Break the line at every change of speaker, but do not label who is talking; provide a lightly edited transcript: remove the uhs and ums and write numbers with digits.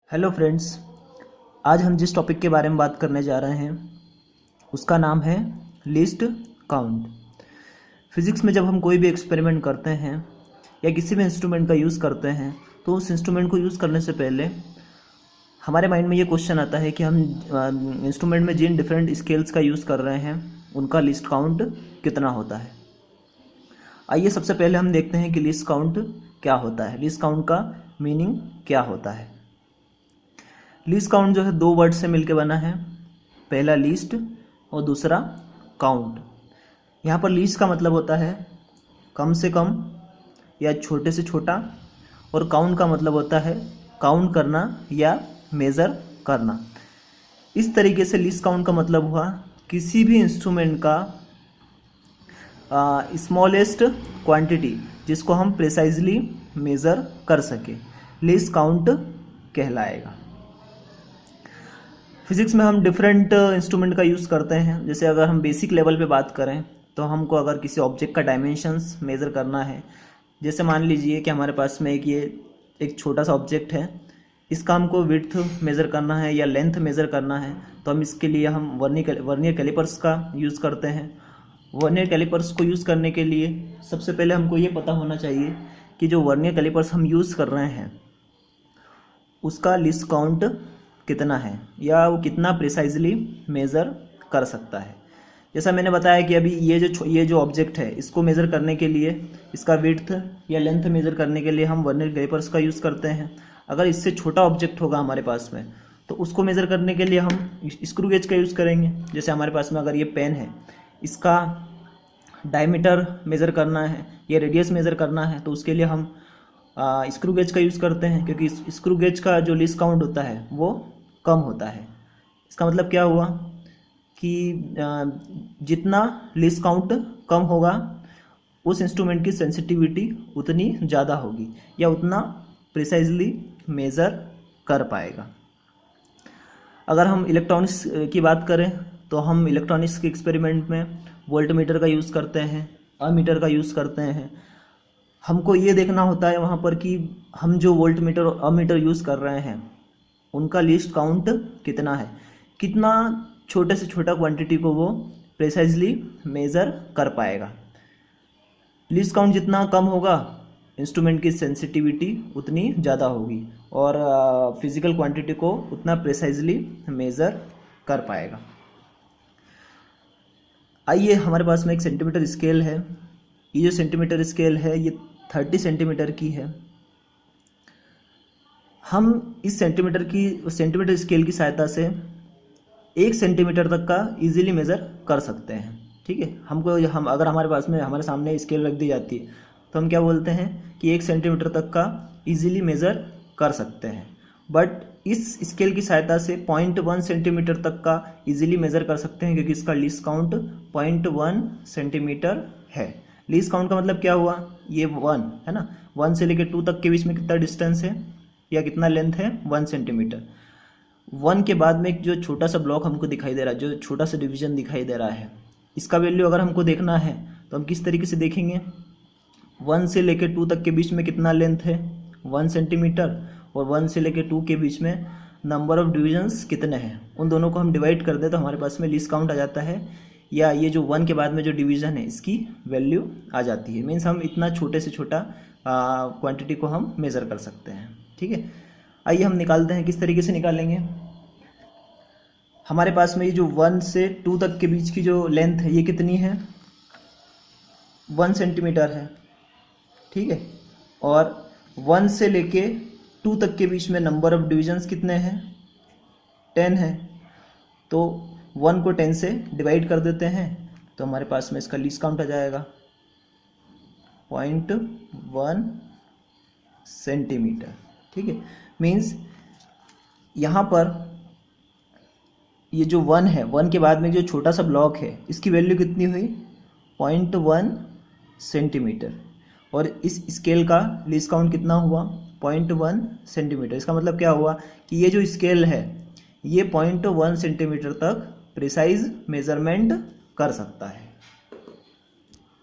Hello friends, आज हम जिस टॉपिक के बारे में बात करने जा रहे हैं उसका नाम है लीस्ट काउंट। फिज़िक्स में जब हम कोई भी एक्सपेरिमेंट करते हैं या किसी भी इंस्ट्रूमेंट का यूज़ करते हैं तो उस इंस्ट्रूमेंट को यूज़ करने से पहले हमारे माइंड में ये क्वेश्चन आता है कि हम इंस्ट्रूमेंट में जिन डिफरेंट स्केल्स का यूज़ कर रहे हैं उनका लिस्ट काउंट कितना होता है। आइए सबसे पहले हम देखते हैं कि लिस्ट काउंट क्या होता है, लिस्ट काउंट का मीनिंग क्या होता है। लीस्ट काउंट जो है दो वर्ड से मिलकर बना है, पहला लीस्ट और दूसरा काउंट। यहाँ पर लीस्ट का मतलब होता है कम से कम या छोटे से छोटा, और काउंट का मतलब होता है काउंट करना या मेज़र करना। इस तरीके से लीस्ट काउंट का मतलब हुआ किसी भी इंस्ट्रूमेंट का स्मॉलेस्ट क्वांटिटी जिसको हम प्रिसाइजली मेज़र कर सके, लीस्ट काउंट कहलाएगा। फिज़िक्स में हम डिफरेंट इंस्ट्रूमेंट का यूज़ करते हैं। जैसे अगर हम बेसिक लेवल पे बात करें तो हमको अगर किसी ऑब्जेक्ट का डायमेंशंस मेज़र करना है, जैसे मान लीजिए कि हमारे पास में एक छोटा सा ऑब्जेक्ट है, इसका हमको विड्थ मेज़र करना है या लेंथ मेज़र करना है, तो हम इसके लिए हम वर्नियर कैलिपर्स का यूज़ करते हैं। वर्नियर कैलिपर्स को यूज़ करने के लिए सबसे पहले हमको ये पता होना चाहिए कि जो वर्नियर कैलिपर्स हम यूज़ कर रहे हैं उसका लीस्ट काउंट कितना है या वो कितना प्रिसाइजली मेज़र कर सकता है। जैसा मैंने बताया कि अभी ये जो ऑब्जेक्ट है इसको मेज़र करने के लिए, इसका विड्थ या लेंथ मेज़र करने के लिए हम वर्नियर कैलिपर्स का यूज़ करते हैं। अगर इससे छोटा ऑब्जेक्ट होगा हमारे पास में तो उसको मेज़र करने के लिए हम स्क्रू गेज का यूज़ करेंगे। जैसे हमारे पास में अगर ये पेन है, इसका डायमीटर मेज़र करना है या रेडियस मेज़र करना है तो उसके लिए हम स्क्रू गेज का यूज़ करते हैं, क्योंकि स्क्रू गेज का जो लीस्ट काउंट होता है वो कम होता है। इसका मतलब क्या हुआ कि जितना लीस्ट काउंट कम होगा उस इंस्ट्रूमेंट की सेंसिटिविटी उतनी ज़्यादा होगी या उतना प्रिसाइजली मेज़र कर पाएगा। अगर हम इलेक्ट्रॉनिक्स की बात करें तो हम इलेक्ट्रॉनिक्स के एक्सपेरिमेंट में वोल्ट मीटर का यूज़ करते हैं, अमीटर का यूज़ करते हैं। हमको ये देखना होता है वहाँ पर कि हम जो वोल्ट मीटर और अमीटर यूज़ कर रहे हैं उनका लीस्ट काउंट कितना है, कितना छोटे से छोटा क्वांटिटी को वो प्रिसाइजली मेज़र कर पाएगा। लीस्ट काउंट जितना कम होगा इंस्ट्रूमेंट की सेंसिटिविटी उतनी ज़्यादा होगी और फिज़िकल क्वांटिटी को उतना प्रिसाइजली मेज़र कर पाएगा। आइए, हमारे पास में एक सेंटीमीटर स्केल है। ये जो सेंटीमीटर स्केल है ये 30 सेंटीमीटर की है। हम इस सेंटीमीटर स्केल की सहायता से 1 सेंटीमीटर तक का इजीली मेज़र कर सकते हैं। ठीक है, हम अगर हमारे पास में हमारे सामने स्केल रख दी जाती है तो हम क्या बोलते हैं कि 1 सेंटीमीटर तक का इजीली मेज़र कर सकते हैं। बट इस स्केल की सहायता से 0.1 सेंटीमीटर तक का इजीली मेज़र कर सकते हैं, क्योंकि इसका लीस्ट काउंट 0.1 सेंटीमीटर है। लीस्ट काउंट का मतलब क्या हुआ, ये 1 है ना, 1 से लेकर 2 तक के बीच में कितना डिस्टेंस है या कितना लेंथ है, 1 सेंटीमीटर। 1 के बाद में एक जो छोटा सा ब्लॉक हमको दिखाई दे रहा है, जो छोटा सा डिवीजन दिखाई दे रहा है, इसका वैल्यू अगर हमको देखना है तो हम किस तरीके से देखेंगे, 1 से लेकर 2 तक के बीच में कितना लेंथ है, 1 सेंटीमीटर, और 1 से लेकर 2 के बीच में नंबर ऑफ डिविजन्स कितने हैं, उन दोनों को हम डिवाइड कर दें तो हमारे पास में लीस्ट काउंट आ जाता है, या ये जो 1 के बाद में जो डिवीज़न है इसकी वैल्यू आ जाती है। मीन्स हम इतना छोटे से छोटा क्वांटिटी को हम मेज़र कर सकते हैं। ठीक है, आइए हम निकालते हैं। किस तरीके से निकालेंगे, हमारे पास में ये जो 1 से 2 तक के बीच की जो लेंथ है ये कितनी है, 1 सेंटीमीटर है। ठीक है, और 1 से लेके 2 तक के बीच में नंबर ऑफ डिविजन्स कितने हैं, 10 है। तो 1 को 10 से डिवाइड कर देते हैं तो हमारे पास में इसका लीस्ट काउंट आ जाएगा 0.1 सेंटीमीटर। ठीक है, मीन्स यहाँ पर ये जो 1 है, 1 के बाद में जो छोटा सा ब्लॉक है इसकी वैल्यू कितनी हुई, 0.1 सेंटीमीटर, और इस स्केल का लीस्ट काउंट कितना हुआ, 0.1 सेंटीमीटर। इसका मतलब क्या हुआ कि ये जो स्केल है ये 0.1 सेंटीमीटर तक प्रिसाइज मेजरमेंट कर सकता है।